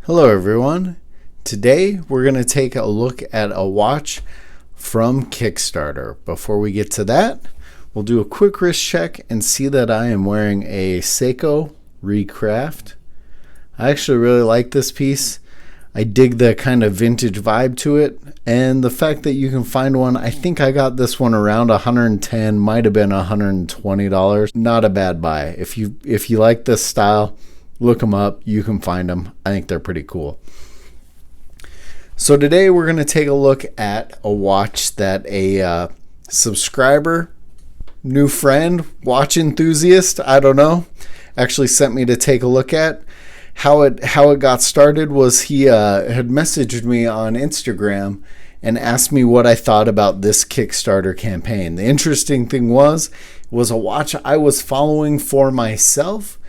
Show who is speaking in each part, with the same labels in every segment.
Speaker 1: Hello everyone. Today we're going to take a look at a watch from Kickstarter. Before we get to that, we'll do a quick wrist check and see that I am wearing a Seiko Recraft. I actually really like this piece. I dig the kind of vintage vibe to it, and the fact that you can find one. I think I got this one around $110, might have been $120. Not a bad buy. If you like this style, look them up. You can find them. I think they're pretty cool. So today we're going to take a look at a watch that a subscriber, new friend, watch enthusiast, I don't know, actually sent me to take a look at. How it got started was he had messaged me on Instagram and asked me what I thought about this Kickstarter campaign. The interesting thing was a watch I was following for myself,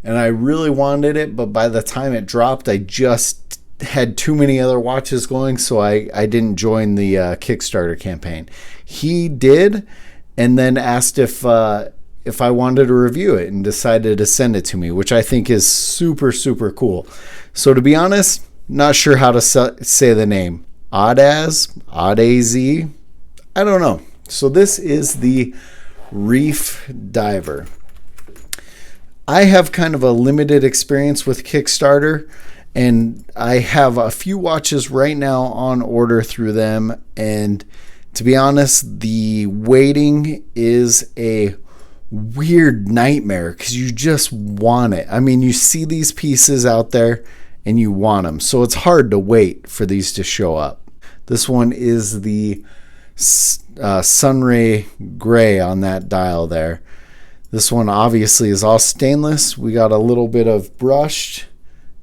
Speaker 1: and I really wanted it, but by the time it dropped, I just had too many other watches going, so I didn't join the Kickstarter campaign. He did, and then asked if I wanted to review it, and decided to send it to me, which I think is super, super cool. So to be honest, not sure how to say the name. AUDAZ, I don't know. So this is the Reef Diver. I have kind of a limited experience with Kickstarter, and I have a few watches right now on order through them, and to be honest, the waiting is a weird nightmare because you just want it. I mean, you see these pieces out there and you want them, so it's hard to wait for these to show up. This one is the sunray gray on that dial there. This one obviously is all stainless. We got a little bit of brushed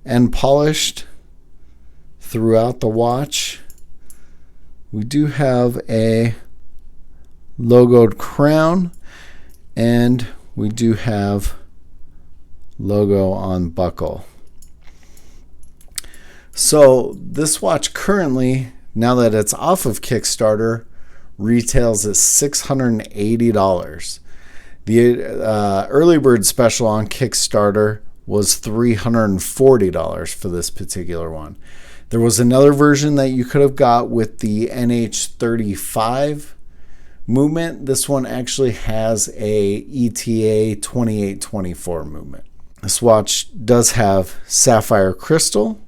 Speaker 1: and polished throughout the watch. We do have a logoed crown, and we do have logo on buckle. So this watch currently, now that it's off of Kickstarter, retails at $680. The early bird special on Kickstarter was $340 for this particular one. There was another version that you could have got with the NH35 movement. This one actually has a ETA-2824 movement. This watch does have sapphire crystal.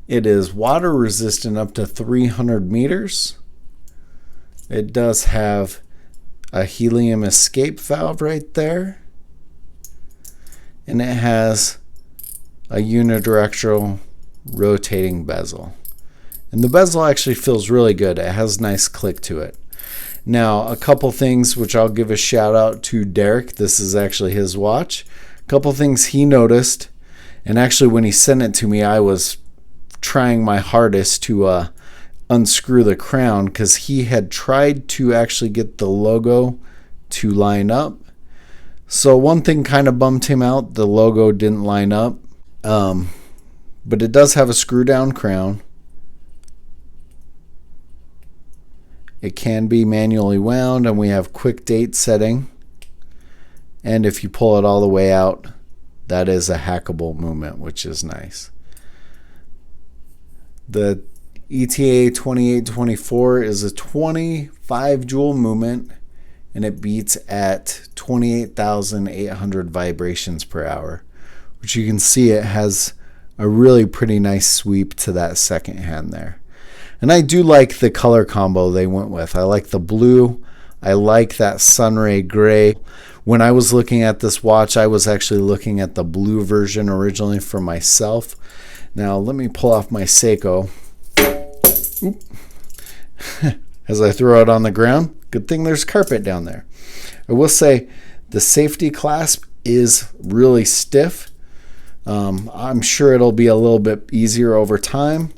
Speaker 1: It is water resistant up to 300 meters. It does have a helium escape valve right there, and it has a unidirectional rotating bezel, and the bezel actually feels really good. It has a nice click to it. Now, a couple things which I'll give a shout out to Derek. This is actually his watch. A couple things he noticed, and actually when he sent it to me, I was trying my hardest to unscrew the crown, because he had tried to actually get the logo to line up. So one thing kind of bummed him out. The logo didn't line up, but it does have a screw down crown. It can be manually wound, and we have quick date setting, and if you pull it all the way out, that is a hackable movement, which is nice. The ETA-2824 is a 25 joule movement, and it beats at 28,800 vibrations per hour, which you can see it has a really pretty nice sweep to that second hand there. And I do like the color combo they went with. I like the blue. I like that sunray gray. When I was looking at this watch, I was actually looking at the blue version originally for myself. Now let me pull off my Seiko. As I throw it on the ground. Good thing there's carpet down there. I will say the safety clasp is really stiff. I'm sure it'll be a little bit easier over time.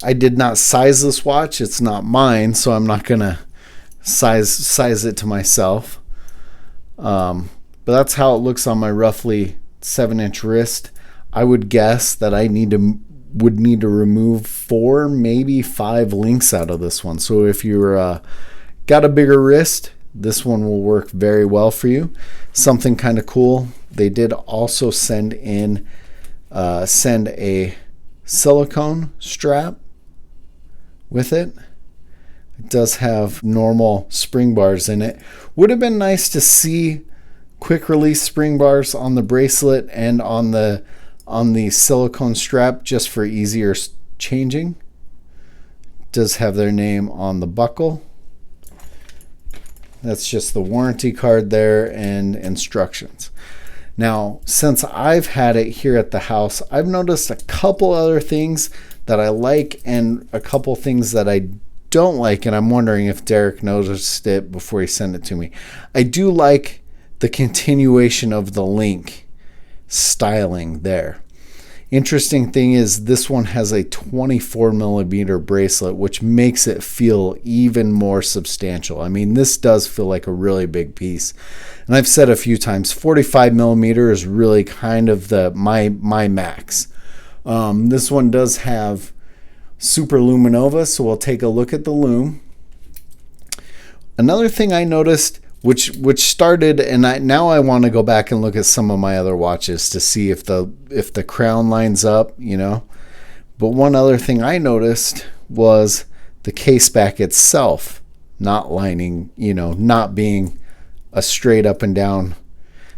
Speaker 1: I did not size this watch. It's not mine, so I'm not gonna size it to myself. But that's how it looks on my roughly 7-inch wrist. I would guess that I would need to remove 4, maybe 5 links out of this one. So if you're got a bigger wrist, this one will work very well for you. Something kind of cool, they did also send in send a silicone strap with it. It does have normal spring bars in it. Would have been nice to see quick release spring bars on the bracelet and on the silicone strap, just for easier changing. It does have their name on the buckle. That's just the warranty card there and instructions. Now, since I've had it here at the house, I've noticed a couple other things that I like and a couple things that I don't like, and I'm wondering if Derek noticed it before he sent it to me. I do like the continuation of the link styling there. Interesting thing is this one has a 24 millimeter bracelet, which makes it feel even more substantial. I mean, this does feel like a really big piece. And I've said a few times, 45 millimeter is really kind of my max. This one does have super luminova, so we'll take a look at the lume. Another thing I noticed, which started, and now I want to go back and look at some of my other watches to see if the crown lines up, you know. But one other thing I noticed was the case back itself not lining, you know, not being a straight up and down.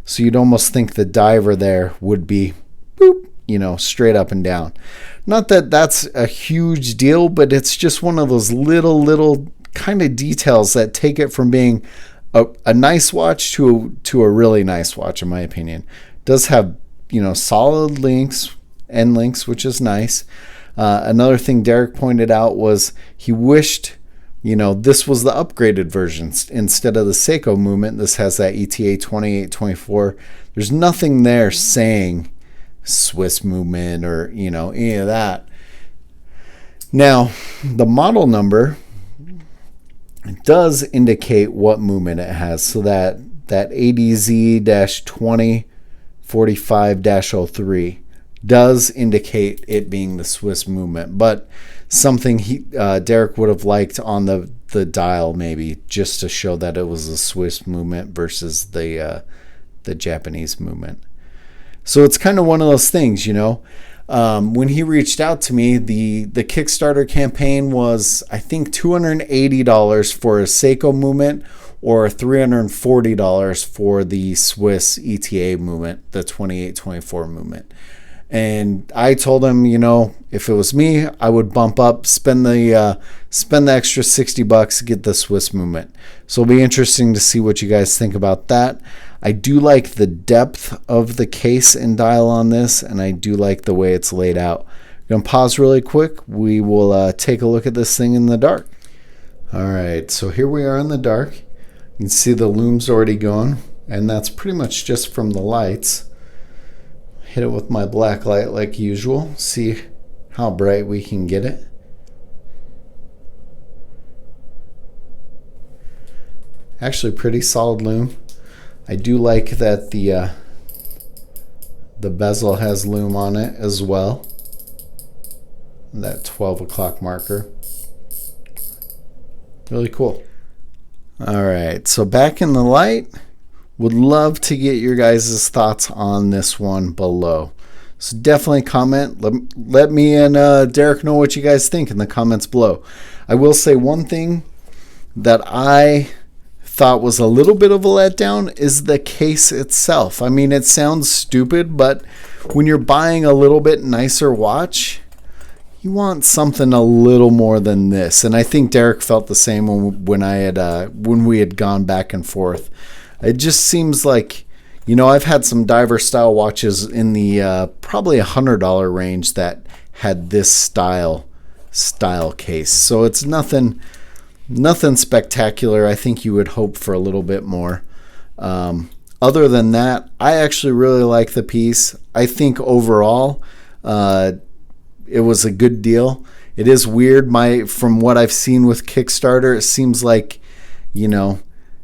Speaker 1: So you'd almost think the diver there would be boop, you know, straight up and down. Not that that's a huge deal, but it's just one of those little kind of details that take it from being a nice watch to a really nice watch, in my opinion. It does have, you know, solid links, end links, which is nice. Another thing Derek pointed out was he wished, you know, this was the upgraded version. Instead of the Seiko movement, this has that ETA 2824. There's nothing there saying Swiss movement or, you know, any of that. Now, the model number, it does indicate what movement it has. So that ADZ-2045-03 does indicate it being the Swiss movement, but something Derek would have liked on the dial, maybe, just to show that it was a Swiss movement versus the Japanese movement. So it's kind of one of those things, you know. When he reached out to me, the Kickstarter campaign was, I think, $280 for a Seiko movement or $340 for the Swiss ETA movement, the 2824 movement. And I told him, you know, if it was me, I would bump up, spend the extra $60, get the Swiss movement. So it'll be interesting to see what you guys think about that. I do like the depth of the case and dial on this, and I do like the way it's laid out. I'm going to pause really quick. We will take a look at this thing in the dark. All right, so here we are in the dark. You can see the lume's already going, and that's pretty much just from the lights. Hit it with my black light like usual. See how bright we can get it. Actually, pretty solid lume. I do like that the bezel has lume on it as well. That 12 o'clock marker. Really cool. All right, so back in the light. Would love to get your guys' thoughts on this one below. So definitely comment. Let me and Derek know what you guys think in the comments below. I will say one thing that I thought was a little bit of a letdown is the case itself. I mean, it sounds stupid, but when you're buying a little bit nicer watch, you want something a little more than this. And I think Derek felt the same when we had gone back and forth. It just seems like, you know, I've had some diver style watches in the probably $100 range that had this style case. So it's nothing spectacular. I think you would hope for a little bit more. Other than that, I actually really like the piece. I think overall, it was a good deal. It is weird. From what I've seen with Kickstarter, it seems like, you know,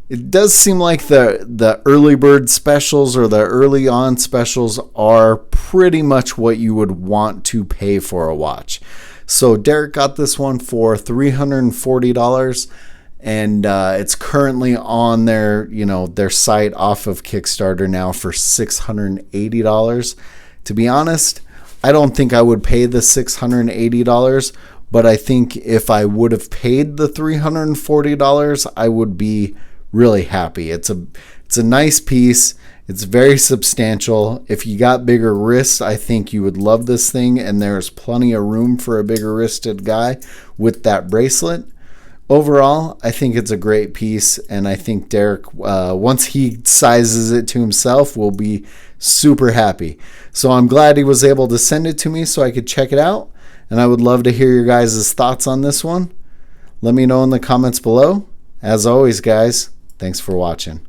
Speaker 1: it does seem like the early bird specials or the early on specials are pretty much what you would want to pay for a watch. So Derek got this one for $340, and it's currently on their site off of Kickstarter now for $680. To be honest, I don't think I would pay the $680, but I think if I would have paid the $340, I would be really happy. It's a nice piece. It's very substantial. If you got bigger wrists, I think you would love this thing, and there's plenty of room for a bigger wristed guy with that bracelet. Overall, I think it's a great piece, and I think Derek, once he sizes it to himself, will be super happy. So I'm glad he was able to send it to me so I could check it out, and I would love to hear your guys' thoughts on this one. Let me know in the comments below. As always, guys, thanks for watching.